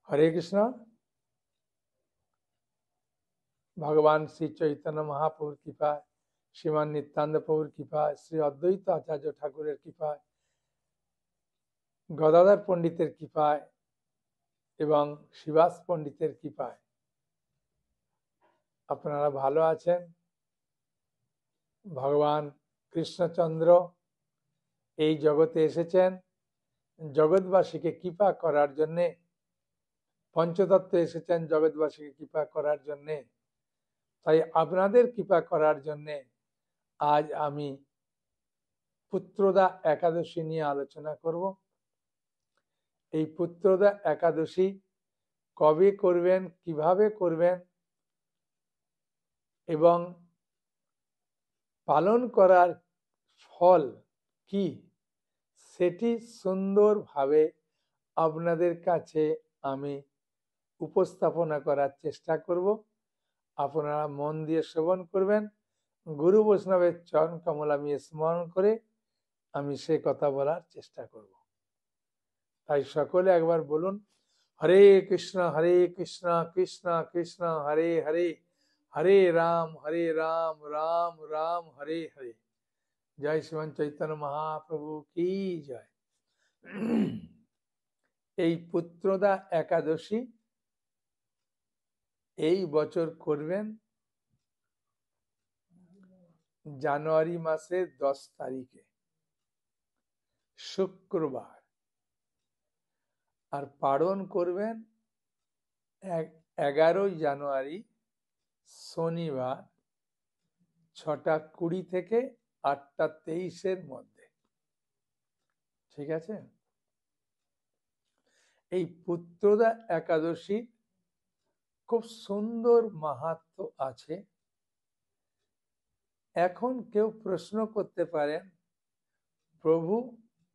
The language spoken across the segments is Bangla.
हरे कृष्णा। भगवान श्री चैतन्य महाप्रभुर कृपाয়, श्रीमान नित्यानंद प्रभुর कृपाয়, श्री अद्वैत आचार्य ठाकुরের कृपाয়, गदाधर पंडितेर कृपाয় এবং শিবাস পণ্ডিতের কৃপায় আপনারা ভালো আছেন। ভগবান কৃষ্ণচন্দ্র এই জগতে এসেছেন জগৎবাসীকে কৃপা করার জন্য, পঞ্চতত্ত্ব এসেছেন জগৎবাসীকে কৃপা করার জন্য। তাই আপনাদের কৃপা করার জন্য আজ আমি পুত্রদা একাদশী নিয়ে আলোচনা করব। এই পুত্রদা একাদশী কবে করবেন, কিভাবে করবেন এবং পালন করার ফল কি, সেটি সুন্দরভাবে আপনাদের কাছে আমি উপস্থাপনা করার চেষ্টা করব। আপনারা মন দিয়ে শ্রবণ করবেন। গুরু বৈষ্ণবের চরণ কমল আমি স্মরণ করে আমি সে কথা বলার চেষ্টা করব। তাই সকলে একবার বলুন, হরে কৃষ্ণ কৃষ্ণ কৃষ্ণ হরে হরে, হরে রাম রাম রাম হরে হরে। জয় শ্রীমান চৈতন্য মহাপ্রভু কি জয়। এই পুত্রদা একাদশী এই বছর করবেন জানুয়ারি মাসের 10 তারিখে, শুক্রবার, আর পালন করবেন 11 জানুয়ারি শনিবার 6:20 থেকে 8:23 মধ্যে। ঠিক আছে? এই পুত্রদা একাদশী খুব সুন্দর মাহাত্ম্য আছে। এখন কেউ প্রশ্ন করতে পারেন, প্রভু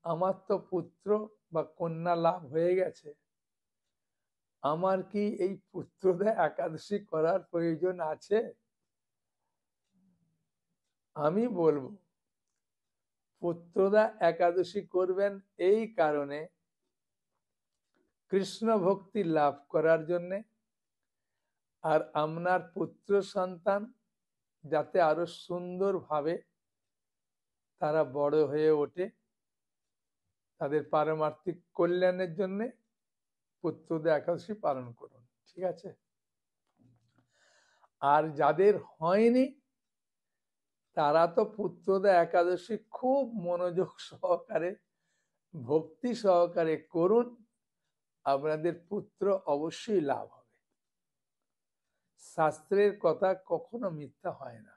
আমার তো পুত্র বা কন্যা লাভ হয়ে গেছে, আমার কি এই পুত্রদা একাদশী করার প্রয়োজন আছে? আমি বলবো, পুত্রদা একাদশী করবেন এই কারণে, কৃষ্ণ ভক্তি লাভ করার জন্যে, আর আপনার পুত্র সন্তান যাতে আরো সুন্দরভাবে তারা বড় হয়ে ওঠে, তাদের পারমার্থিক কল্যাণের জন্য পুত্রদা একাদশী পালন করুন। ঠিক আছে? আর যাদের হয়নি তারা তো পুত্রদা একাদশী খুব মনোযোগ সহকারে, ভক্তি সহকারে করুন, আপনাদের পুত্র অবশ্যই লাভ হবে। শাস্ত্রের কথা কখনো মিথ্যা হয় না।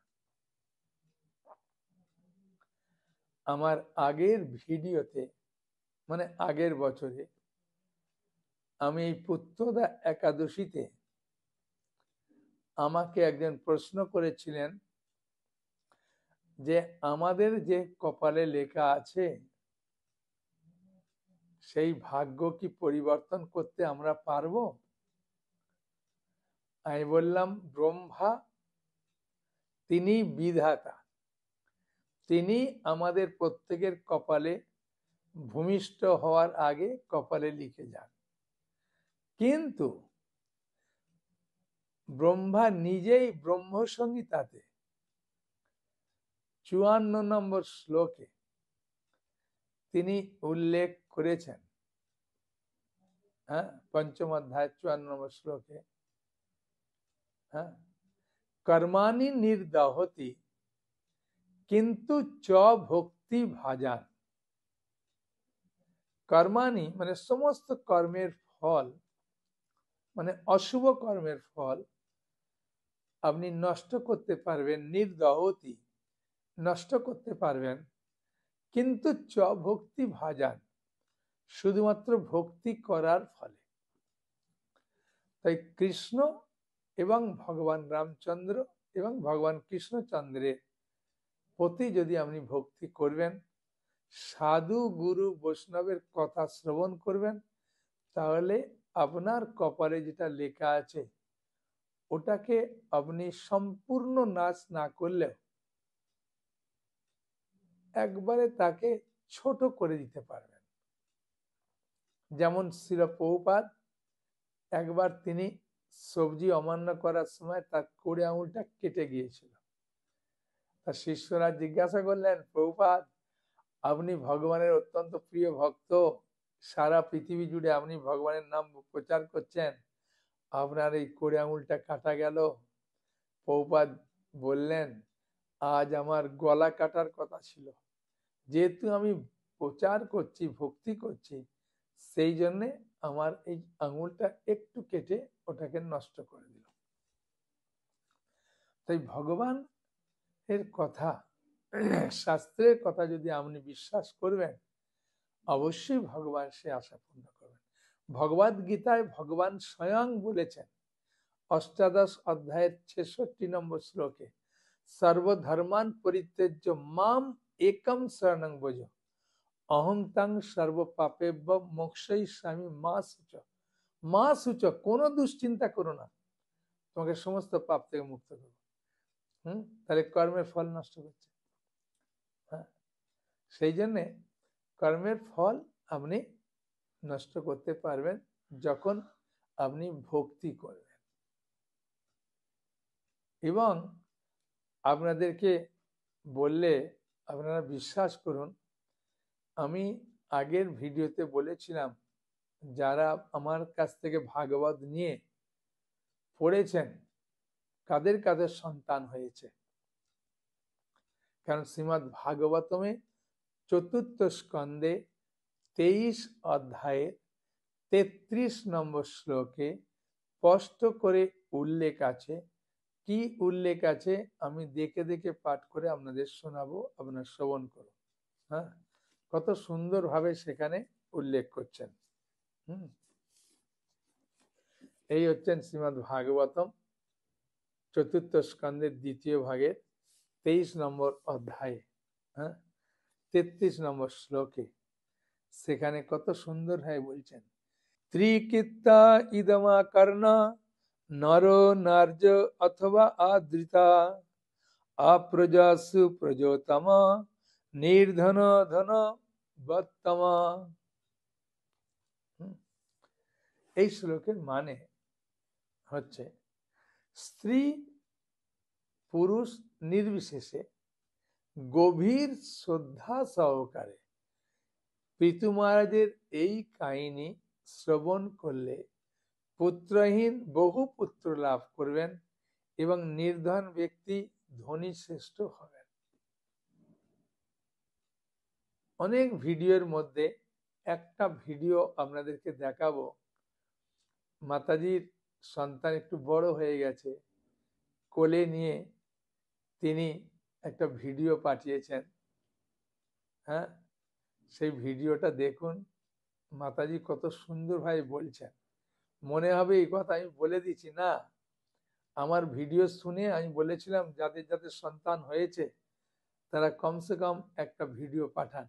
আমার আগের ভিডিওতে, মানে আগের বছরে, আমি এই পুত্রদা একাদশীতে আমাকে একজন প্রশ্ন করেছিলেন যে আমাদের যে কপালে লেখা আছে সেই ভাগ্য কি পরিবর্তন করতে আমরা পারবো? আমি বললাম, ব্রহ্মা তিনি বিধাতা, তিনি আমাদের প্রত্যেকের কপালে ভূমিষ্ঠ হওয়ার আগে কপালে লিখে যান। কিন্তু ব্রহ্মা নিজেই ব্রহ্ম সংহিতাতে 54 নম্বর শ্লোকে তিনি উল্লেখ করেছেন, পঞ্চম অধ্যায় 54 নম্বর শ্লোকে, কর্মাণি নির্দহতি কিন্তু চ ভক্তি ভাজান। কর্মাণি মানে সমস্ত কর্মের ফল, মানে অশুভ কর্মের ফল আপনি নষ্ট করতে পারবেন, নির্দহতি নষ্ট করতে পারবেন, কিন্তু চ ভক্তি ভাজান শুধুমাত্র ভক্তি করার ফলে। তাই কৃষ্ণ এবং ভগবান রামচন্দ্র এবং ভগবান কৃষ্ণচন্দ্রের প্রতি যদি আপনি ভক্তি করবেন, সাধু গুরু বৈষ্ণবের কথা শ্রবণ করবেন, তাহলে আপনার কপালে যেটা লেখা আছে ওটাকে আপনি সম্পূর্ণ নাশ না করলেও একবারে তাকে ছোট করে দিতে পারবেন। যেমন শ্রীল প্রভুপাদ একবার তিনি সবজি অমান্য করার সময় তার কড়ি আঙুলটা কেটে গিয়েছিল। তার শিষ্যরা জিজ্ঞাসা করলেন, প্রভুপাদ আপনি ভগবানের অত্যন্ত প্রিয় ভক্ত, সারা পৃথিবী জুড়ে আপনি ভগবানের নাম প্রচার করছেন, আপনার এই কড়ি আঙুলটা কাটা গেল। প্রভুপাদ বললেন, আজ আমার গলা কাটার কথা ছিল, যেহেতু আমি প্রচার করছি, ভক্তি করছি, সেই জন্যে আমার এই আঙুলটা একটু কেটে ওটাকে নষ্ট করে দিল। তাই ভগবান এর কথা, শাস্ত্রের কথা যদি আপনি বিশ্বাস করবেন, অবশ্যই ভগবান সে আশা পূর্ণ করবেন। ভগবদ গীতায় ভগবান স্বয়ং বলেছেন, অষ্টাদশ অধ্যায়ের 66 নম্বর শ্লোকে, সর্বধর্মান পরিত্যজ্য মাম একম শরণং ব্রজ অহং তং সর্ব পাপেভ্য মোক্ষয়িষ্যামি মা শুচ, কোনো দুশ্চিন্তা করো না, তোমাকে সমস্ত পাপ থেকে মুক্ত করবো। তাহলে কর্মের ফল নষ্ট করছে। হ্যাঁ, সেই জন্যে কর্মের ফল আপনি নষ্ট করতে পারবেন যখন আপনি ভক্তি করবেন। এবং আপনাদেরকে বললে আপনারা বিশ্বাস করুন, আমি আগের ভিডিওতে বলেছিলাম, যারা আমার কাছ থেকে ভাগবত নিয়ে পড়েছেন কাদের কাদের সন্তান হয়েছে। কারণ শ্রীমদ্ ভাগবতমে ৪র্থ স্কন্ধে 23 অধ্যায়ে 33 নম্বর শ্লোকে স্পষ্ট করে উল্লেখ আছে। কি উল্লেখ আছে আমি দেখে দেখে পাঠ করে আপনাদের শোনাবো, আপনারা শ্রবণ করুন। হ্যাঁ, কত সুন্দরভাবে সেখানে উল্লেখ করছেন। এই হচ্ছেন শ্রীমদ্ ভাগবতম ৪র্থ স্কন্ধের ২য় ভাগের 23 নম্বর অধ্যায়ে, 33 নম্বর শ্লোকে সেখানে কত সুন্দর ভাবে বলছেন, ত্রিকিত্তা ইদমা কর্ণা নর নার্য অথবা আদৃতা অপ্রজাসু প্রজোতমা নির্ধন ধন বত্তমা। এই শ্লোকের মানে হচ্ছে, স্ত্রী পুরুষ নির্বিশেষে গভীর শ্রদ্ধা সহকারে পিতু মহারাজের এই কাহিনী শ্রবণ করলে পুত্রহীন বহু পুত্র লাভ করবেন এবং নির্ধন ব্যক্তি ধনী শ্রেষ্ঠ হবেন। অনেক ভিডিওর মধ্যে একটা ভিডিও আপনাদেরকে দেখাবো। মাতাজির সন্তান একটু বড় হয়ে গেছে, কোলে নিয়ে তিনি একটা ভিডিও পাঠিয়েছেন। হ্যাঁ, সেই ভিডিওটা দেখুন, মাতাজি কত সুন্দরভাবে বলছেন। মনে হবে এই কথা আমি বলে দিচ্ছি না, আমার ভিডিও শুনে আমি বলেছিলাম যাদের যাদের সন্তান হয়েছে তারা কমসে কম একটা ভিডিও পাঠান।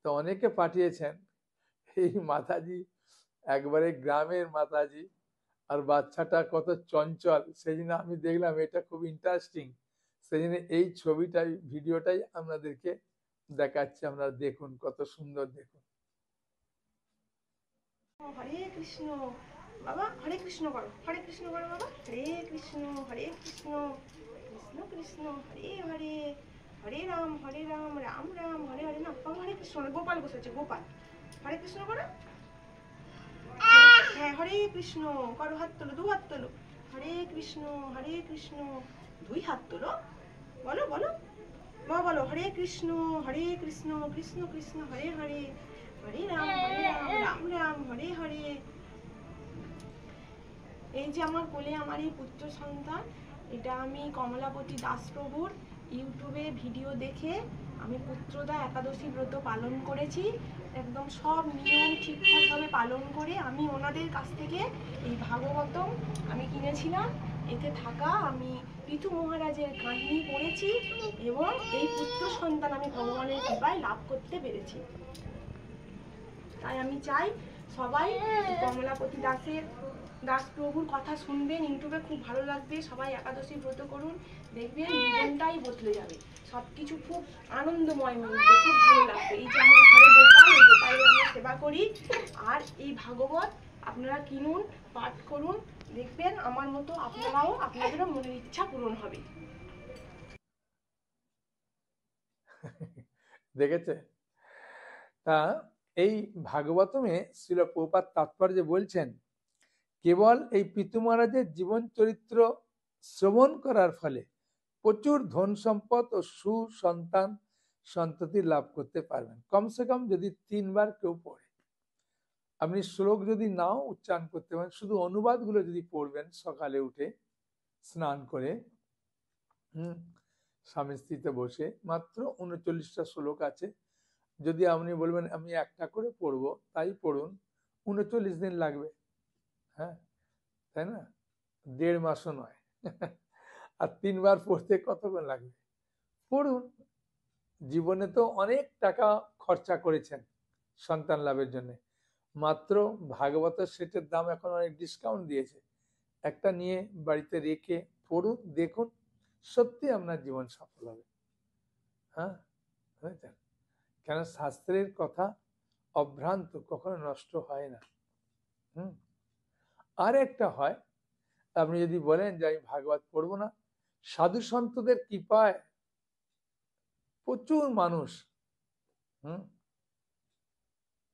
তো অনেকে পাঠিয়েছেন। এই মাতাজি একবারে গ্রামের মাতাজি, আর বাচ্চাটা কত চঞ্চল, সেই জন্য আমি দেখলাম এটা খুব ইন্টারেস্টিং, সেই জন্য এই ছবিটাই ভিডিওটাই আপনাদেরকে দেখাচ্ছি। আপনারা দেখুন, কত সুন্দর দেখুন। হরে কৃষ্ণ বাবা, হরে কৃষ্ণ করো, হরে কৃষ্ণ করো বাবা, হরে কৃষ্ণ কৃষ্ণ কৃষ্ণ হরে হরে, হরে রাম রাম রাম হরে হরে। না বাবা, হরে কৃষ্ণ, গোপাল বসেছে, গোপাল। হরে কৃষ্ণ করো। হ্যাঁ, হরে কৃষ্ণ করো, হাত তোলো, দু হাত তোলো। হরে কৃষ্ণ দুই হাত তোলো, বলো বলো বাবা, বলো হরে কৃষ্ণ কৃষ্ণ কৃষ্ণ হরে হরে, হরে রাম রাম রাম হরে হরে। এই যে আমার কোলে আমার এই পুত্র সন্তান, এটা আমি কমলাপতি দাস প্রভুর ইউটিউবে ভিডিও দেখে আমি পুত্রদা একাদশী ব্রত পালন করেছি। একদম সব নিয়ম ঠিকঠাকভাবে পালন করে আমি ওনাদের কাছ থেকে এই ভাগবতম আমি কিনেছিলাম। এতে থাকা আমি পিতু মহারাজের কাহিনী পড়েছি এবং এই পুত্র সন্তান আমি ভগবানের কৃপায় লাভ করতে পেরেছি। তাই আমি চাই সবাই কমলাপতি দাস প্রভুর কথা শুনবেন, ইউটিউবে খুব ভালো লাগবে। সবাই একাদশী ব্রত করুন, দেখবেন জীবনটাই বদলে যাবে, সবকিছু খুব আনন্দময় হয়ে যাবে, খুব ভালো লাগবে। এই যে আমার ঘরে গোপাল, এই গোপালের আমরা সেবা করি, আর এই ভাগবত আপনারা কিনুন, পাঠ করুন, দেখবেন আমার মতো আপনাদেরও মনের ইচ্ছা পূরণ হবে। দেখেছে? তা এই ভাগবতমে শ্রীল প্রভুপাদ তাৎপর্যে বলছেন, কেবল এই পিতু মহারাজের জীবন চরিত্র শ্রবণ করার ফলে প্রচুর ধন সম্পদ ও সুসন্তান সন্ততি লাভ করতে পারবেন। কমসে কম যদি 3 বার কেউ পড়ে, আপনি শ্লোক যদি নাও উচ্চারণ করতে পারেন, শুধু অনুবাদগুলো যদি পড়বেন সকালে উঠে স্নান করে, স্বামী স্ত্রীতে বসে, মাত্র 39টা শ্লোক আছে। যদি আপনি বলবেন আমি একটা করে পড়বো, তাই পড়ুন, 39 দিন লাগবে। হ্যাঁ, তাই না? 1.5 মাসও নয়। আর 3 বার পড়তে কতক্ষণ লাগবে? পড়ুন। জীবনে তো অনেক টাকা খরচা করেছেন সন্তান লাভের জন্য, মাত্র ভাগবতের সেটের দাম এখন অনেক ডিসকাউন্ট দিয়েছে, একটা নিয়ে বাড়িতে রেখে পড়ুন, দেখুন, সত্যি আপনার জীবন সফল হবে। হ্যাঁ, বুঝেছেন? কেন শাস্ত্রের কথা অভ্রান্ত কখনো নষ্ট হয় না। আর একটা হয়, আপনি যদি বলেন যে আমি ভাগবত পড়বো না, সাধু সন্তদের কৃপায় প্রচুর মানুষ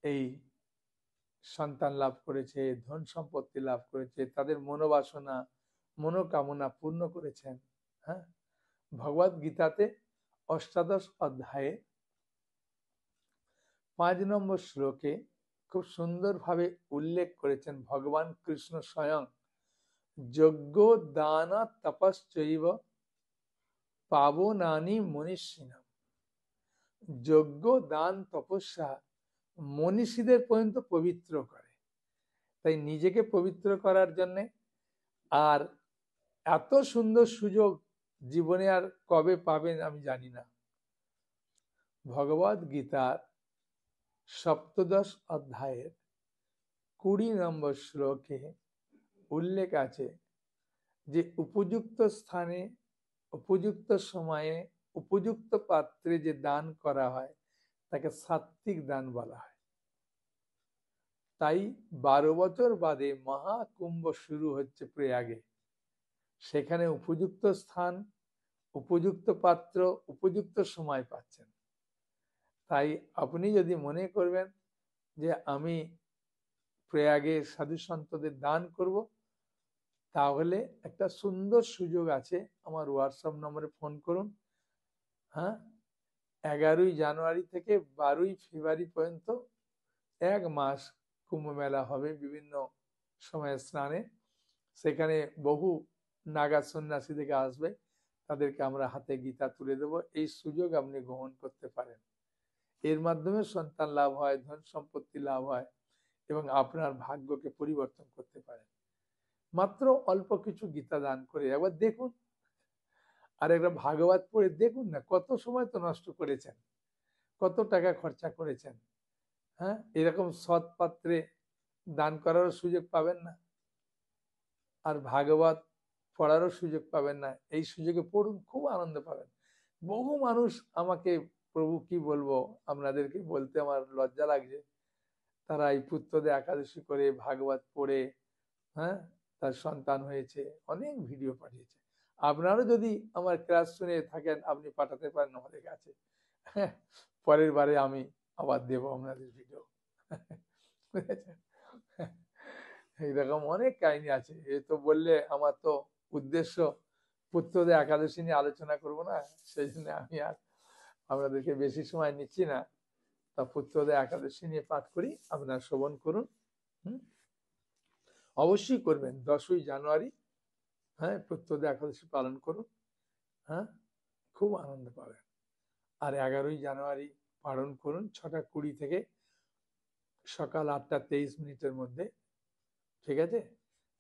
এই সন্তান লাভ করেছে, ধন সম্পত্তি লাভ করেছে, তাদের মনোবাসনা মনোকামনা পূর্ণ করেছেন। হ্যাঁ, ভগবদ গীতাতে 18 অধ্যায়ে 5 নম্বর শ্লোকে খুব সুন্দরভাবে উল্লেখ করেছেন ভগবান কৃষ্ণ স্বয়ং, যজ্ঞ দান তপশ্চৈব পাবনানি মনীষিণাম। যজ্ঞ দান তপস্যা মনীষীদের পর্যন্ত পবিত্র করে। তাই নিজেকে পবিত্র করার জন্যে, আর এত সুন্দর সুযোগ জীবনে আর কবে পাবেন আমি জানি না। ভগবদ গীতার 17 অধ্যায়ের 20 নম্বর শ্লোকে উল্লেখ আছে যে উপযুক্ত স্থানে, উপযুক্ত সময়ে, উপযুক্ত পাত্রে যে দান করা হয় তাকে সাত্বিক দান বলা হয়। তাই 12 বছর বাদে মহাকুম্ভ শুরু হচ্ছে প্রয়াগে। সেখানে উপযুক্ত স্থান, উপযুক্ত পাত্র, উপযুক্ত সময় পাচ্ছেন। তাই আপনি যদি মনে করবেন যে আমি প্রয়াগে সাধু সন্তদের দান করব, তাহলে একটা সুন্দর সুযোগ আছে। আমার হোয়াটসঅ্যাপ নম্বরে ফোন করুন। হ্যাঁ, 11ই জানুয়ারি থেকে 12ই ফেব্রুয়ারি পর্যন্ত 1 মাস কুম্ভ মেলা হবে বিভিন্ন সময়ে স্নানে। সেখানে বহু নাগা সন্ন্যাসী থেকে আসবে, তাদেরকে আমরা হাতে গীতা তুলে দেব। এই সুযোগ আপনি গ্রহণ করতে পারেন। এর মাধ্যমে সন্তান লাভ হয়, ধন সম্পত্তি লাভ হয় এবং আপনার ভাগ্যকে পরিবর্তন করতে পারেন। মাত্র অল্প কিছু গীতা দান করে একবার দেখুন, আর একটা ভাগবত পড়ে দেখুন না, কত সময় তো নষ্ট করেছেন, কত টাকা খরচা করেছেন। হ্যাঁ, এরকম সৎ পাত্রে দান করারও সুযোগ পাবেন না, আর ভাগবত পড়ারও সুযোগ পাবেন না। এই সুযোগে পড়ুন, খুব আনন্দ পাবেন। বহু মানুষ আমাকে, প্রভু কি বলবো, আপনাদেরকে বলতে আমার লজ্জা লাগছে, তারা এই পুত্রদের একাদশী করে ভাগবত পড়ে, হ্যাঁ, তার সন্তান হয়েছে, অনেক ভিডিও পাঠিয়েছে। আপনারও যদি আমার ক্লাস শুনে থাকেন, আপনি পাঠাতে পারেন আমাদের কাছে। পরের বারে আমি আবার দেব আপনাদের ভিডিও। বুঝেছেন? এইরকম অনেক কাহিনী আছে। এ তো বললে আমার তো উদ্দেশ্য পুত্রদের একাদশী নিয়ে আলোচনা করব না, সেই জন্য আমি আর আপনাদেরকে বেশি সময় নিচ্ছি না। তা পুত্রদের একাদশী নিয়ে পাঠ করি, আপনারা শ্রবণ করুন। অবশ্যই করবেন 10ই জানুয়ারি। হ্যাঁ, পুত্রদের একাদশী পালন করুন। হ্যাঁ, খুব আনন্দ পাবেন। আর 11ই জানুয়ারি পালন করুন 6টা 20 থেকে সকাল 8টা 23 মিনিটের মধ্যে। ঠিক আছে?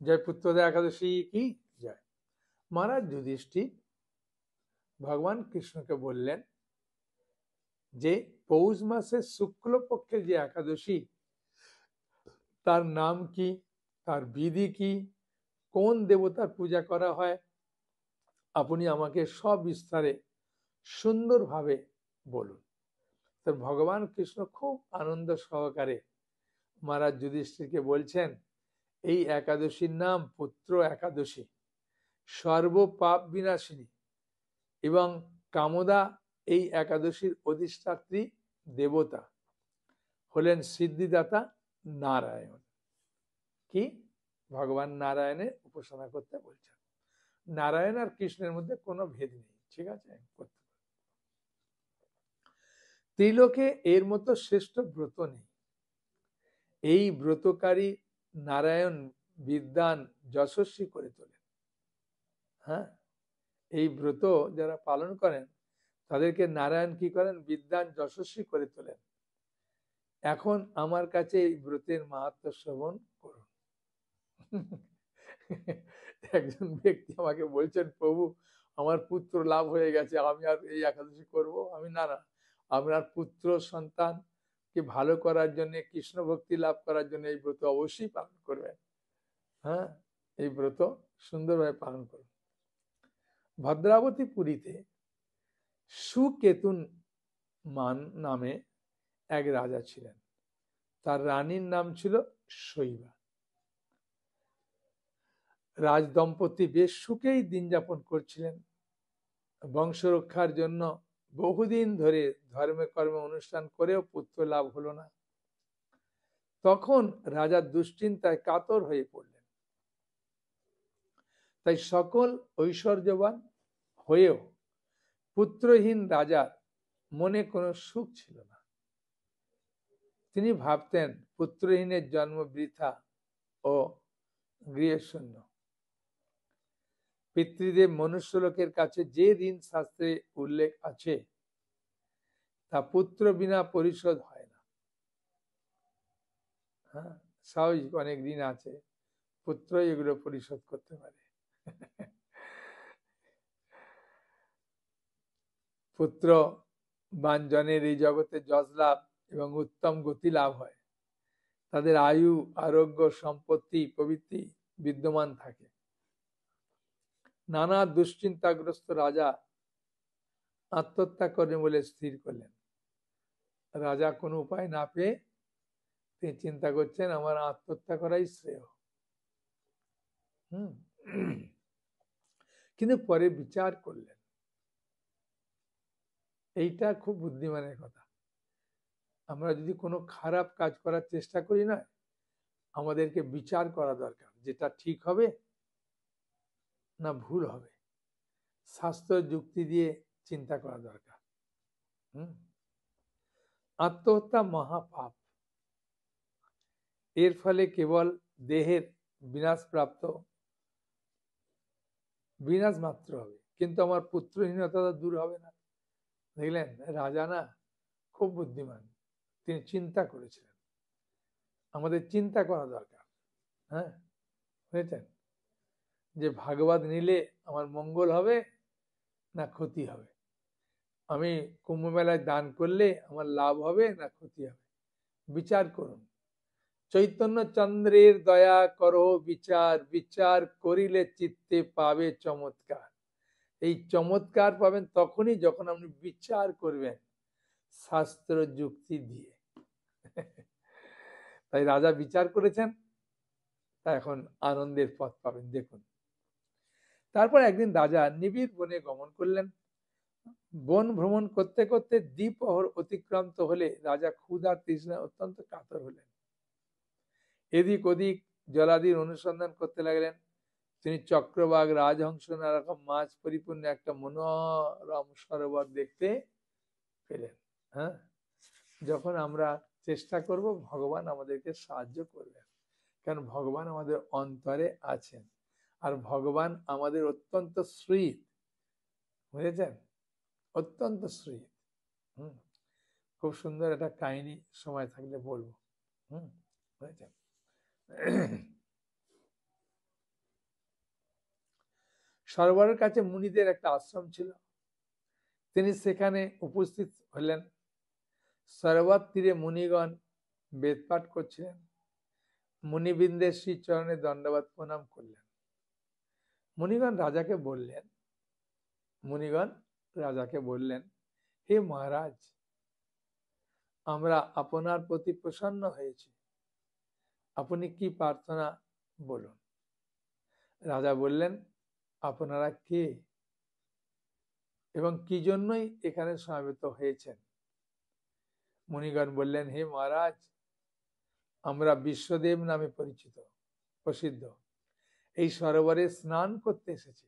জয় পুত্রদের একাদশী কি জয়। মহারাজ যুধিষ্ঠির ভগবান কৃষ্ণকে বললেন যে পৌষ মাসের শুক্লপক্ষের যে একাদশী, তার নাম কি, তার বিধি কি, কোন দেবতার পূজা করা হয়, আপনি আমাকে সবিস্তারে সুন্দরভাবে বলুন। তো ভগবান কৃষ্ণ খুব আনন্দ সহকারে মহারাজ যুধিষ্ঠিরকে বলছেন এই একাদশীর নাম পুত্র একাদশী। সর্ব পাপ বিনাশিনী এবং কামদা এই একাদশীর অধিষ্ঠাত্রী দেবতা হলেন সিদ্ধিদাতা নারায়ণ। কি ভগবান নারায়ণের উপাসনা করতে বলছেন। নারায়ণ আর কৃষ্ণের মধ্যে কোনো ভেদ নেই, ঠিক আছে। ত্রিলোকে এর মতো শ্রেষ্ঠ ব্রত নেই। এই ব্রতকারী নারায়ণ বিদ্বান যশস্বী করে তোলেন। হ্যাঁ, এই ব্রত যারা পালন করেন তাদেরকে নারায়ণ কি করেন? বিদ্বান যশস্বী করে তোলেন। এখন আমার কাছে এই ব্রতের মাহাত্ম্য শ্রবণ করুন। একজন ব্যক্তি আমাকে বলছেন, প্রভু আমার পুত্র লাভ হয়ে গেছে, আমি আর এই একাদশী করব? আমি না না, আপনার পুত্র সন্তানকে ভালো করার জন্য, কৃষ্ণ ভক্তি লাভ করার জন্য এই ব্রত অবশ্যই পালন করবেন। হ্যাঁ, এই ব্রত সুন্দরভাবে পালন করুন। ভদ্রাবতী পুরীতে সুকেতুন মান নামে এক রাজা ছিলেন। তার রানীর নাম ছিল শৈবা। রাজ দম্পতি বেশ সুখেই দিন যাপন করছিলেন। বংশ রক্ষার জন্য বহুদিন ধরে ধর্মে কর্মে অনুষ্ঠান করেও পুত্র লাভ হলো না। তখন রাজা দুশ্চিন্তায় কাতর হয়ে পড়লেন। তাই সকল ঐশ্বর্যবান হয়েও পুত্রহীন রাজার মনে কোনো সুখ ছিল না। তিনি ভাবতেন পুত্রহীনের জন্ম বৃথা ও গৃহশূন্য। পিতৃদেব মনুষ্যলোকের কাছে যে ঋণ শাস্ত্রে উল্লেখ আছে তা পুত্র বিনা পরিশোধ হয় না। হ্যাঁ, স্বাভাবিক অনেক ঋণ আছে, পুত্রই এগুলো পরিশোধ করতে পারে। পুত্র বাঞ্জনের এই জগতে যশ লাভ এবং উত্তম গতি লাভ হয়। তাদের আয়ু, আরোগ্য, সম্পত্তি প্রভৃতি বিদ্যমান থাকে। নানা দুশ্চিন্তাগ্রস্ত রাজা আত্মহত্যা করবেন বলে স্থির করলেন। রাজা কোনো উপায় না পেয়ে তিনি চিন্তা করছেন আমার আত্মহত্যা করাই শ্রেয়। কিন্তু পরে বিচার করলেন, এইটা খুব বুদ্ধিমানের কথা। আমরা যদি কোনো খারাপ কাজ করার চেষ্টা করি না, আমাদেরকে বিচার করা দরকার, যেটা ঠিক হবে না ভুল হবে। শাস্ত্র যুক্তি দিয়ে চিন্তা করা দরকার। আত্মহত্যা মহাপাপ। এর ফলে কেবল দেহের বিনাশ মাত্র হবে, কিন্তু আমার পুত্রহীনতা দূর হবে না। দেখলেন রাজা না খুব বুদ্ধিমান, তিনি চিন্তা করেছিলেন। আমাদের চিন্তা করা দরকার। হ্যাঁ, বুঝেছেন, যে ভাগবত নিলে আমার মঙ্গল হবে না ক্ষতি হবে, আমি কুম্ভ মেলায় দান করলে আমার লাভ হবে না ক্ষতি হবে। বিচার করুন। চৈতন্য চন্দ্রের দয়া করো বিচার, বিচার করিলে চিত্তে পাবে চমৎকার। এই চমৎকার পাবেন তখনই যখন আপনি বিচার করবেন শাস্ত্র যুক্তি দিয়ে। তাই রাজা বিচার করেছেন, তা এখন আনন্দের পথ পাবেন। দেখুন, তারপর একদিন রাজা নিবিড় বনে গমন করলেন। বন ভ্রমণ করতে করতে দ্বিপ্রহর অতিক্রান্ত হলে রাজা ক্ষুধা তৃষ্ণায় অত্যন্ত কাতর হলেন। এদিক ওদিক জলাদির অনুসন্ধান করতে লাগলেন। তিনি চক্রবাগ, রাজহংস, নানা রকম মাছ পরিপূর্ণ একটা মনোরম সরোবর দেখতে পেলেন। হ্যাঁ, যখন আমরা চেষ্টা করব ভগবান আমাদেরকে সাহায্য করবেন, কারণ ভগবান আমাদের অন্তরে আছেন। আর ভগবান আমাদের অত্যন্ত শ্রীত, বুঝেছেন, অত্যন্ত শ্রীত। খুব সুন্দর একটা কাহিনী সময় থাকলে বলবো। বুঝেছেন। সরোবরের কাছে মুনিদের একটা আশ্রম ছিল। তিনি সেখানে উপস্থিত হলেন। সরোবর তীরে মুনিগণ বেদপাঠ করছিলেন। মুনিবৃন্দের শ্রী চরণে দণ্ডবাদ প্রণাম করলেন। মুনিগণ রাজাকে বললেন, হে মহারাজ, আমরা আপনার প্রতি প্রসন্ন হয়েছি। আপনি কি প্রার্থনা বলুন। রাজা বললেন, আপনারা কে এবং কি জন্যই এখানে সমবেত হয়েছেন? মুনিগণ বললেন, হে মহারাজ, আমরা বিশ্বদেব নামে পরিচিত, প্রসিদ্ধ, এই সরোবরে স্নান করতে এসেছি।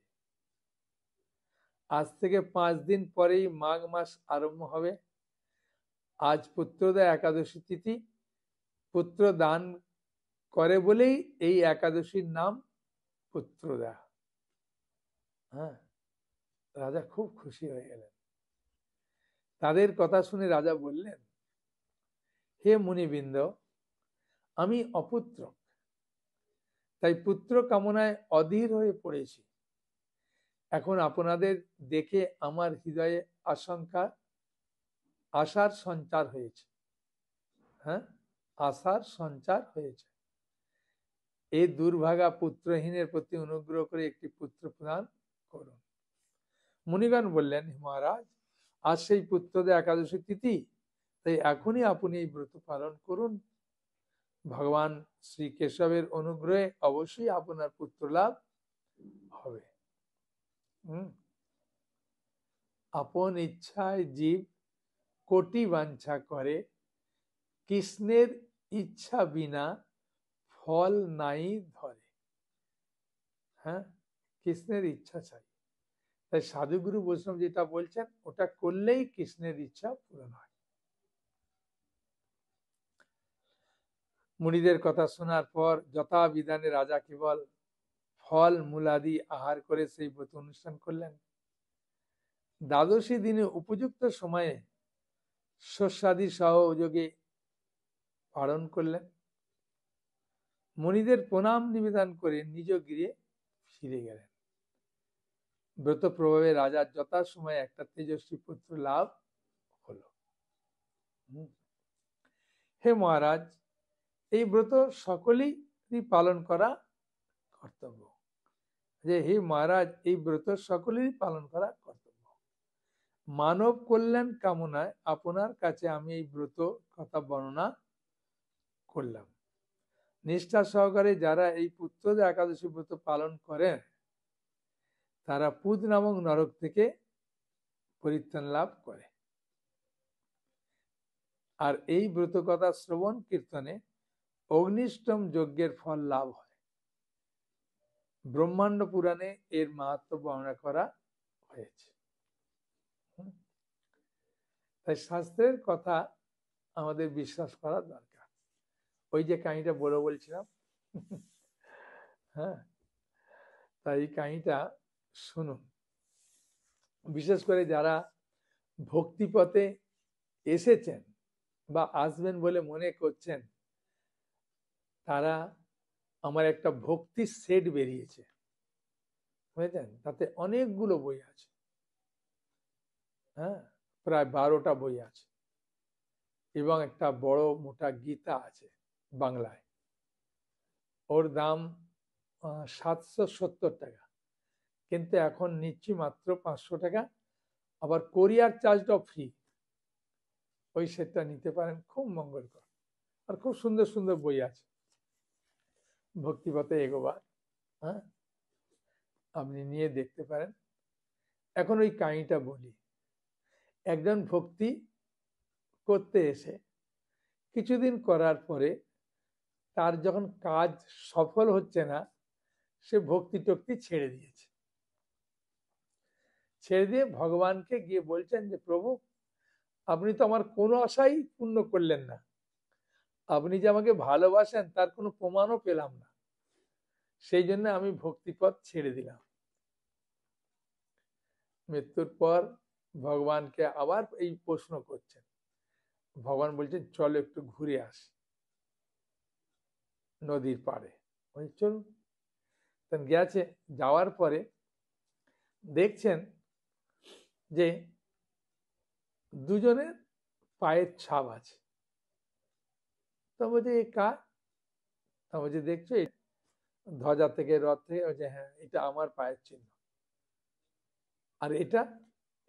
আজ থেকে 5 দিন পরেই মাঘ মাস আরম্ভ হবে। আজ পুত্রদা একাদশী তিথি, পুত্র দান করে বলেই এই একাদশীর নাম পুত্রদা। হ্যাঁ, রাজা খুব খুশি হয়ে গেলেন। তাদের কথা শুনে রাজা বললেন, হে মুনিবৃন্দ, আমি অপুত্র, তাই পুত্র কামনায় অধীর হয়ে পড়েছি। এখন আপনাদের দেখে আমার হৃদয়ে আশার সঞ্চার হয়েছে। হ্যাঁ, আশার সঞ্চার হয়েছে। এই দুর্ভাগা পুত্রহীনের প্রতি অনুগ্রহ করে একটি পুত্র প্রদান করুন। মুনিগণ বললেন, মহারাজ, আজ সেই পুত্রদের একাদশী তিথি, তাই এখনই আপনি এই ব্রত পালন করুন। ভগবান শ্রী কেশবের অনুগ্রহে অবশ্যই আপনার পুত্র লাভ হবে। আপন ইচ্ছায় জীব কোটি বাঞ্ছা করে, কৃষ্ণের ইচ্ছা বিনা ফল নাই ধরে। হ্যাঁ, কৃষ্ণের ইচ্ছা চাই। তাই সাধুগুরু বৈষ্ণব যেটা বলছেন ওটা করলেই কৃষ্ণের ইচ্ছা পূরণ হয়। মুনিদের কথা শোনার পর যথাবিধানে রাজা কেবল ফল মূলাদি আহার করে সেই ব্রত অনুষ্ঠান করলেন। দ্বাদশী দিনে উপযুক্ত সময়ে শস্যাদি সহযোগে পালন করলেন। মুনিদের প্রণাম নিবেদন করে নিজ গৃহে ফিরে গেলেন। ব্রত প্রভাবে রাজার যথাসময়ে একটা তেজস্বী পুত্র লাভ হলো। হে মহারাজ, এই ব্রত সকলেরই পালন করা কর্তব্য। যে হে মহারাজ, এই ব্রত সকলেরই পালন করা কর্তব্য। মানব কল্যাণ কামনায় আপনার কাছে আমি এই ব্রত কথা বর্ণনা করলাম। নিষ্ঠা সহকারে যারা এই পুত্রদের একাদশী ব্রত পালন করেন তারা পুত নামক নরক থেকে পরিত্রাণ লাভ করে। আর এই ব্রত কথা শ্রবণ কীর্তনে অগ্নিষ্টম যজ্ঞের ফল লাভ হয়। ব্রহ্মাণ্ড পুরাণে এর মাহাত্ম্য বর্ণনা করা হয়েছে। তাই শাস্ত্রের কথা আমাদের বিশ্বাস করা দরকার। ওই যে কাহিনীটা বড় বলছিলাম, হ্যাঁ, তাই এই কাহিনীটা শুনুন। বিশেষ করে যারা ভক্তিপথে এসেছেন বা আসবেন বলে মনে করছেন, তারা, আমার একটা ভক্তি সেট বেরিয়েছে, বুঝলেন, তাতে অনেকগুলো বই আছে। হ্যাঁ, প্রায় 12টা বই আছে এবং একটা বড় মোটা গীতা আছে বাংলায়। ওর দাম 770 টাকা, কিন্তু এখন নিচ্ছি মাত্র 500 টাকা। আবার কোরিয়ার চার্জটাও ফ্রি। ওই সেটটা নিতে পারেন, খুব মঙ্গলকর। আর খুব সুন্দর সুন্দর বই আছে ভক্তিপথে এগোবার। হ্যাঁ, আপনি নিয়ে দেখতে পারেন। এখন ওই কাহিনীটা বলি। একজন ভক্তি করতে এসে কিছুদিন করার পরে তার যখন কাজ সফল হচ্ছে না, সে ভক্তি টক্তি ছেড়ে দিয়েছে। ছেড়ে দিয়ে ভগবানকে গিয়ে বলছেন যে, প্রভু, আপনি তো আমার কোনো আশাই পূর্ণ করলেন না। আপনি যে আমাকে ভালোবাসেন তার কোনো প্রমাণও পেলাম না। সেই জন্য আমি ভক্তিপথ ছেড়ে দিলাম। মৃত্যুর পর ভগবানকে আবার এই প্রশ্ন করছেন। ভগবান বলছেন, চলো একটু ঘুরে আসি নদীর পাড়ে। চলুন। গেছে, যাওয়ার পরে দেখছেন যে দুজনের পায়ের ছাপ আছে। তো বলছে, এ কার? তা বলছে, দেখছো ধ্বজা থেকে, রথ থেকে? বলছে, হ্যাঁ, এটা আমার পায়ের চিহ্ন। আর এটা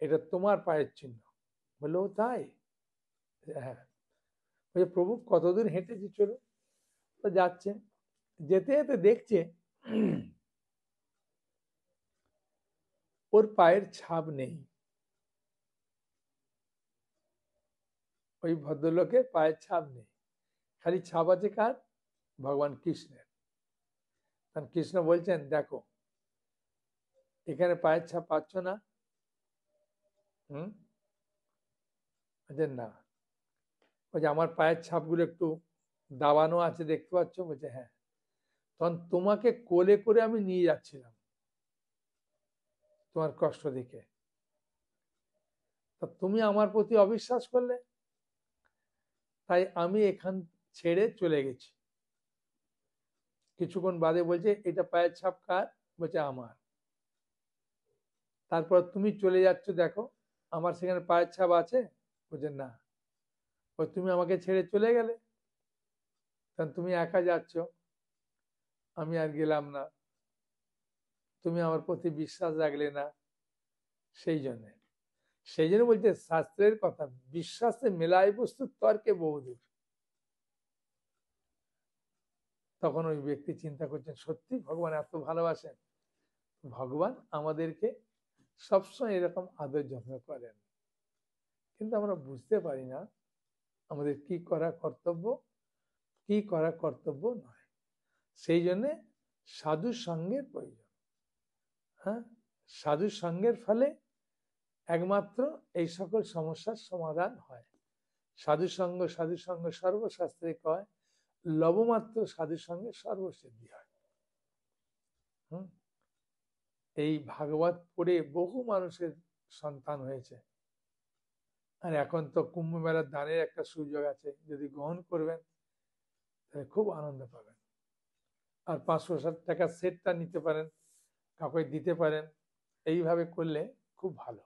এটা তোমার পায়ের চিহ্ন। বললো, তাই? হ্যাঁ। বলছে, প্রভু, কতদূর হেঁটেছি? চলো। তো যাচ্ছে, যেতে যেতে দেখছে ওর পায়ের ছাপ নেই, ওই ভদ্রলোকের পায়ের ছাপ নেই, খালি ছাপ আছে কার? ভগবান কৃষ্ণের। তখন কৃষ্ণ বলছেন, দেখো এখানে পায়ের ছাপ পাচ্ছ না? হুম, না। বলছে আমার পায়ের ছাপগুলো একটু দাবানো আছে, দেখতে পাচ্ছ? বলছে হ্যাঁ। তখন তোমাকে কোলে করে আমি নিয়ে যাচ্ছিলাম তোমার কষ্ট দেখে, তা তুমি আমার প্রতি অবিশ্বাস করলে, তাই আমি এখান ছেড়ে চলে গেছি। কিছুক্ষণ বাদে বলছে এটা পায়ের ছাপ কার? বলছে আমার। তারপর তুমি চলে যাচ্ছ, দেখো আমার সেখানে পায়ের ছাপ আছে? বলছে না। তুমি আমাকে ছেড়ে চলে গেলে, কারণ তুমি একা যাচ্ছ, আমি আর গেলাম না, তুমি আমার প্রতি বিশ্বাস রাখলে না, সেই জন্য বলছে শাস্ত্রের কথা, বিশ্বাসে মেলায় বস্তু তর্কে বহুদূর। তখন ওই ব্যক্তি চিন্তা করছেন, সত্যি ভগবান এত ভালোবাসেন, ভগবান আমাদেরকে সবসময় এরকম আদর যত্ন করেন, কিন্তু আমরা বুঝতে পারি না আমাদের কি করা কর্তব্য, কি করা কর্তব্য নয়। সেই জন্যে সাধু সঙ্গের প্রয়োজন। হ্যাঁ, সাধু সঙ্গের ফলে একমাত্র এই সকল সমস্যার সমাধান হয়। সাধু সঙ্গ সর্বশাস্ত্রে কয়, লবমাত্র সাধু সঙ্গে সর্বসিদ্ধি হয়। এই ভাগবত পড়ে বহু মানুষের সন্তান হয়েছে। আর এখন তো কুম্ভ মেলার দানের একটা সুযোগ আছে, যদি গ্রহণ করবেন তাহলে খুব আনন্দ পাবেন। আর 500 টাকার সেটটা নিতে পারেন, কাউকে দিতে পারেন, এইভাবে করলে খুব ভালো।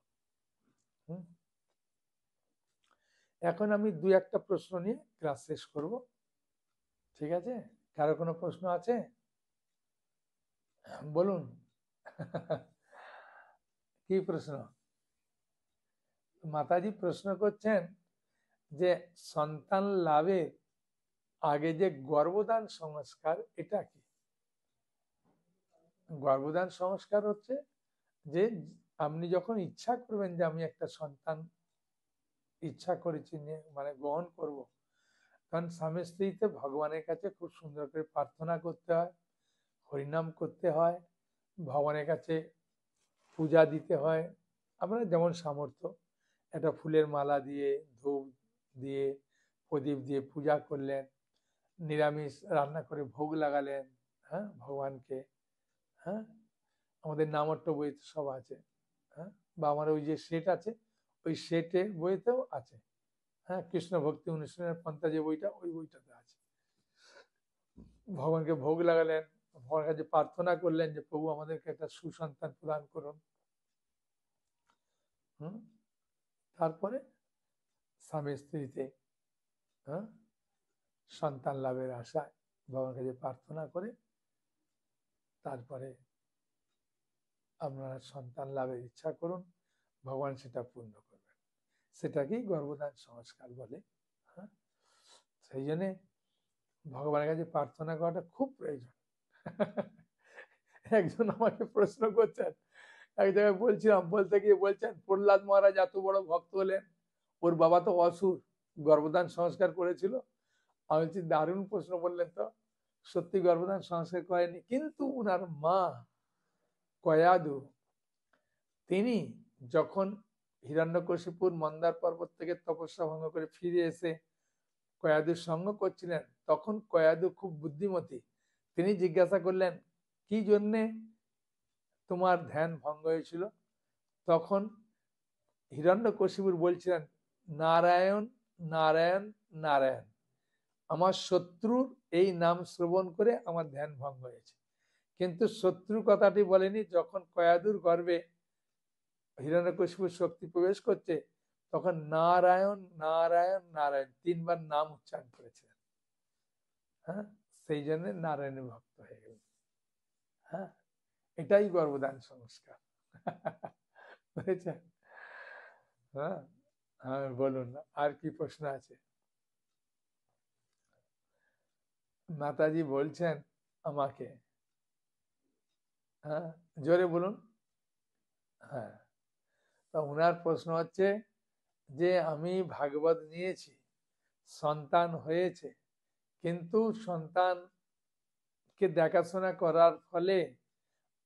এখন আমি 2-1টা প্রশ্ন নিয়ে ক্লাস শেষ করব, ঠিক আছে? কারো কোনো প্রশ্ন আছে? বলুন। কি প্রশ্ন? মাতাজি প্রশ্ন করছেন যে সন্তান লাভের আগে যে গর্ভদান সংস্কার, এটা কি? গর্ভদান সংস্কার হচ্ছে যে আপনি যখন ইচ্ছা করবেন যে আমি একটা সন্তান ইচ্ছা করেছি মানে গ্রহণ করব, তখন স্বামী স্ত্রীতে ভগবানের কাছে খুব সুন্দর করে প্রার্থনা করতে হয়, হরিনাম করতে হয়, ভগবানের কাছে পূজা দিতে হয়। আপনার যেমন সামর্থ্য, একটা ফুলের মালা দিয়ে, ধূপ দিয়ে, প্রদীপ দিয়ে পূজা করলেন, নিরামিষ রান্না করে ভোগ লাগালেন, হ্যাঁ, ভগবানকে। হ্যাঁ, আমাদের নামট্য বইতে সব আছে। হ্যাঁ, বা আমার ওই যে সেট আছে, ওই সেটের বইতেও আছে। হ্যাঁ, কৃষ্ণ ভক্তি অনুষ্ঠানের পন্থা যে বইটা, ওই বইটাতে আছে। ভগবানকে ভোগ লাগালেন, ভগবানের কাছে প্রার্থনা করলেন যে প্রভু আমাদেরকে একটা সুসন্তান প্রদান করুন। তারপরে স্বামী স্ত্রীতে, হ্যাঁ, সন্তান লাভের আশায় ভগবানের কাছে প্রার্থনা করে তারপরে আপনারা সন্তান লাভের ইচ্ছা করুন, ভগবান সেটা পূর্ণ করবেন। সেটাকেই গর্ভদান সংস্কার বলে। হ্যাঁ, সেই জন্যে ভগবানের কাছে প্রার্থনা করাটা খুব প্রয়োজন। একজন আমাকে প্রশ্ন করছেন, এক জায়গায় বলছিলাম, বলতে গিয়ে বলছেন প্রহ্লাদ মহারাজ এত বড় ভক্ত হলেন, ওর বাবা তো অসুর, গর্ভদান সংস্কার করেছিল। আমি বলছি দারুণ প্রশ্ন বললেন তো, সত্যি গর্ভদান সংস্কার করেনি, কিন্তু উনার মা কয়াদু, তিনি যখন হিরণ্যকশিপুর মন্দার পর্বত থেকে তপস্যা ভঙ্গ করে ফিরে এসে কয়াদুর সঙ্গ করছিলেন, তখন কয়াদু খুব বুদ্ধিমতী, তিনি জিজ্ঞাসা করলেন কি জন্যে তোমার ধ্যান ভঙ্গ হয়েছিল? তখন হিরণ্যকশিপুর বলছিলেন, নারায়ণ নারায়ণ নারায়ণ, আমার শত্রুর এই নাম শ্রবণ করে আমার ধ্যান ভঙ্গ হয়েছে। কিন্তু শত্রু কথাটি বলেনি। যখন কয়াদুর গর্ভে হিরণ্যকশিপুর শক্তি প্রবেশ করছে, তখন নারায়ণ নারায়ণ নারায়ণ 3বার নাম উচ্চারণ করেছিলেন। হ্যাঁ, সেই জন্য নারায়ণের ভক্ত হয়ে গেল। হ্যাঁ, এটাই গর্ভদান সংস্কার। বুঝেছেন? হ্যাঁ, হ্যাঁ, বলুন আর কি প্রশ্ন আছে? মাতাজি বলছেন আমাকে? হ্যাঁ, জোরে বলুন। হ্যাঁ, তা ওনার প্রশ্ন হচ্ছে যে আমি ভাগবত নিয়েছি, সন্তান হয়েছে, কিন্তু সন্তানকে দেখাশোনা করার ফলে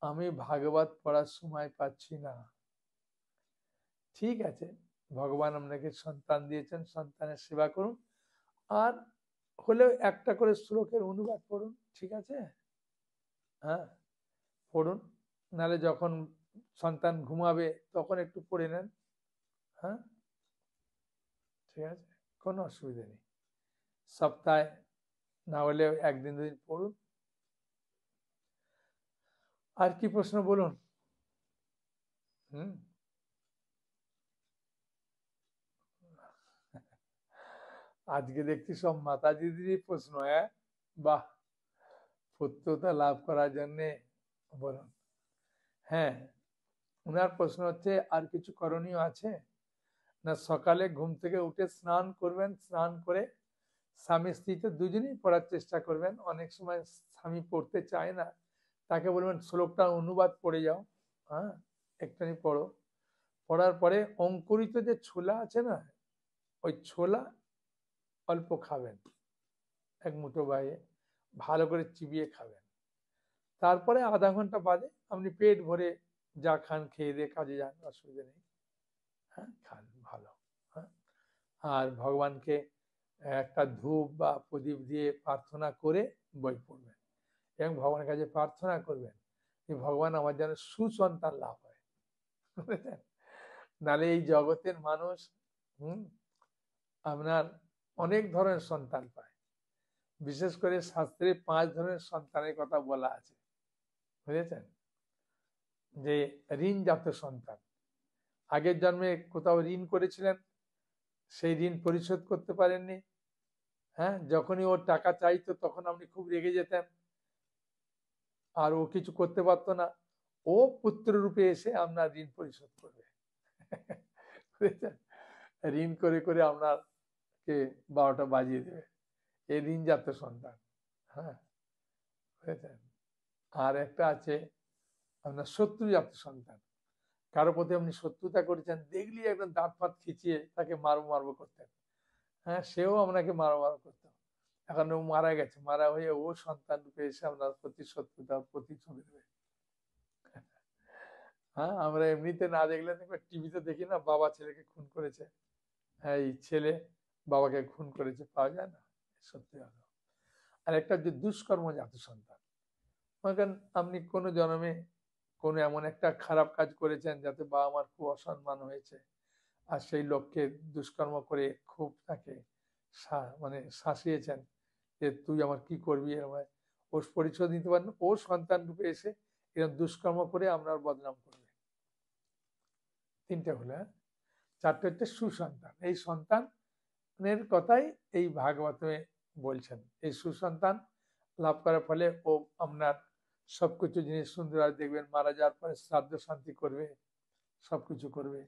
আমি ভাগবত পড়ার সময় পাচ্ছি না। ঠিক আছে, ভগবান আপনাকে সন্তান দিয়েছেন, সন্তানের সেবা করুন, আর হলেও একটা করে শ্লোকের অনুবাদ পড়ুন, ঠিক আছে? হ্যাঁ, পড়ুন, নাহলে যখন সন্তান ঘুমাবে তখন একটু পড়ে নেন। হ্যাঁ, ঠিক আছে, কোনো অসুবিধা নেই। সপ্তাহে না হলে একদিন দুদিন পড়ুন। আর কি প্রশ্ন বলুন। হুম, আজকে দেখছি সব মাতাজিদেরই প্রশ্ন। হ্যাঁ, বাহ, পুত্রতা লাভ করার জন্যে বলুন। হ্যাঁ, ওনার প্রশ্ন হচ্ছে আর কিছু করণীয় আছে না? সকালে ঘুম থেকে উঠে স্নান করবেন, স্নান করে স্বামী স্ত্রীতে দুজনেই পড়ার চেষ্টা করবেন। অনেক সময় স্বামী পড়তে চায় না, তাকে বলবেন শ্লোকটা অনুবাদ পড়ে যাও। হ্যাঁ, একটুখানি পড়ো। পড়ার পরে অঙ্কুরিত যে ছোলা আছে না, ওই ছোলা অল্প খাবেন, এক মুঠো বাইরে ভালো করে চিবিয়ে খাবেন। তারপরে আধা ঘন্টা বাদে আপনি পেট ভরে যা খান খেয়ে দিয়ে কাজে যান, অসুবিধা নেই। হ্যাঁ, খান ভালো। হ্যাঁ, আর ভগবানকে একটা ধূপ বা প্রদীপ দিয়ে প্রার্থনা করে বই পড়বেন এবং ভগবানের কাছে প্রার্থনা করবেন যে ভগবান আমার যেন সুসন্তান লাভ হয়। বুঝেছেন? নাহলে এই জগতের মানুষ আপনার অনেক ধরনের সন্তান পায়। বিশেষ করে শাস্ত্রে 5 ধরনের সন্তানের কথা বলা আছে, বুঝেছেন? যে ঋণজাত সন্তান, আগের জন্মে কোথাও ঋণ করেছিলেন, সেই ঋণ পরিশোধ করতে পারেননি। হ্যাঁ, যখনই ওর টাকা চাইতো তখন আপনি খুব রেগে যেতেন, আর ও কিছু করতে পারতো না। ও পুত্র রূপে এসে আপনার ঋণ পরিশোধ করবে। বুঝেছেন? ঋণ করে করে আপনাকে 12টা বাজিয়ে দেবে। এই ঋণজাত সন্তান। হ্যাঁ, বুঝেছেন? আর একটা আছে আপনার শত্রুজাত সন্তান। কারো প্রতি আপনি শত্রুতা করেছেন, দেখলি একদম দাঁত ফাঁত খিচিয়ে তাকে মারবো মারবো করতেন। হ্যাঁ, সেও আপনাকে মারো মারো করতো। এখন ও মারা গেছে, মারা হয়ে ও সন্তান রূপে এসে আপনার প্রতি শত্রুতা প্রতিশোধ নেবে। হ্যাঁ, আমরা এমনিতে না দেখলে টিভিতে দেখি না, বাবা ছেলেকে খুন করেছে, হ্যাঁ এই ছেলে বাবাকে খুন করেছে, পাওয়া যায় না, সত্যি কথা। আর একটা যে দুষ্কর্মজাত সন্তান, মনে করেন আপনি কোনো জন্মে কোনো এমন একটা খারাপ কাজ করেছেন যাতে বাবা মার খুব অসম্মান হয়েছে, আর সেই লোককে দুষ্কর্ম করে খুব তাকে মানে শাসিয়েছেন যে তুই আমার কি করবি, ও পরিচয় দিতে পারেন, ও সন্তান রূপে এসে এরকম দুষ্কর্ম করে আপনার বদনাম করবে। 3টে হলো। 4টে হচ্ছে সুসন্তান। এই সন্তানের কথাই এই ভাগবতে বলছেন। এই সুসন্তান লাভ করার ফলে ও আপনার সবকিছু জিনিস সুন্দর, আর দেখবেন মারা যাওয়ার পরে শ্রাদ্ধ শান্তি করবে, সবকিছু করবে।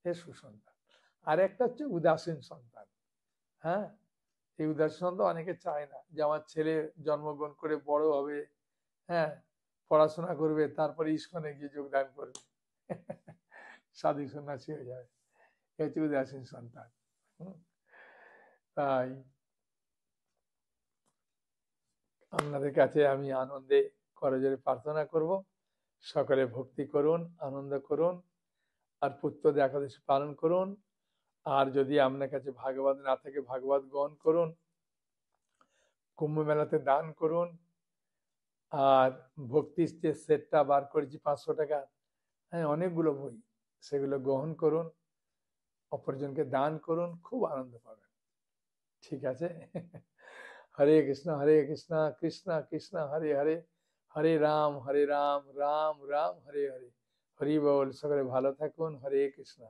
এ সুসন্তান। আর একটা হচ্ছে উদাসীন সন্তান। হ্যাঁ, এই উদাসীন সন্তান অনেকে চায় না যে আমার ছেলে জন্মগ্রহণ করে বড় হবে, হ্যাঁ পড়াশোনা করবে, তারপরে ইস্কনে গিয়ে যোগদান করবে, সাধু সন্ন্যাসী হয়ে যাবে। হচ্ছে উদাসীন সন্তান। তাই আপনাদের কাছে আমি আনন্দে করজোড়ে প্রার্থনা করব, সকলে ভক্তি করুন, আনন্দ করুন, আর পুত্রদের একাদশী পালন করুন। আর যদি আপনার কাছে ভাগবত না থাকে ভাগবত গ্রহণ করুন, কুম্ভ মেলাতে দান করুন, আর ভক্তির যে সেটটা বার করেছি 500 টাকা, হ্যাঁ অনেকগুলো বই, সেগুলো গ্রহণ করুন, অপরজনকে দান করুন, খুব আনন্দ পাবেন। ঠিক আছে? হরে কৃষ্ণ কৃষ্ণ কৃষ্ণ হরে হরে, হরে রাম রাম রাম হরে হরে। হরি বল। সকলে ভালো থাকুন। হরে কৃষ্ণ।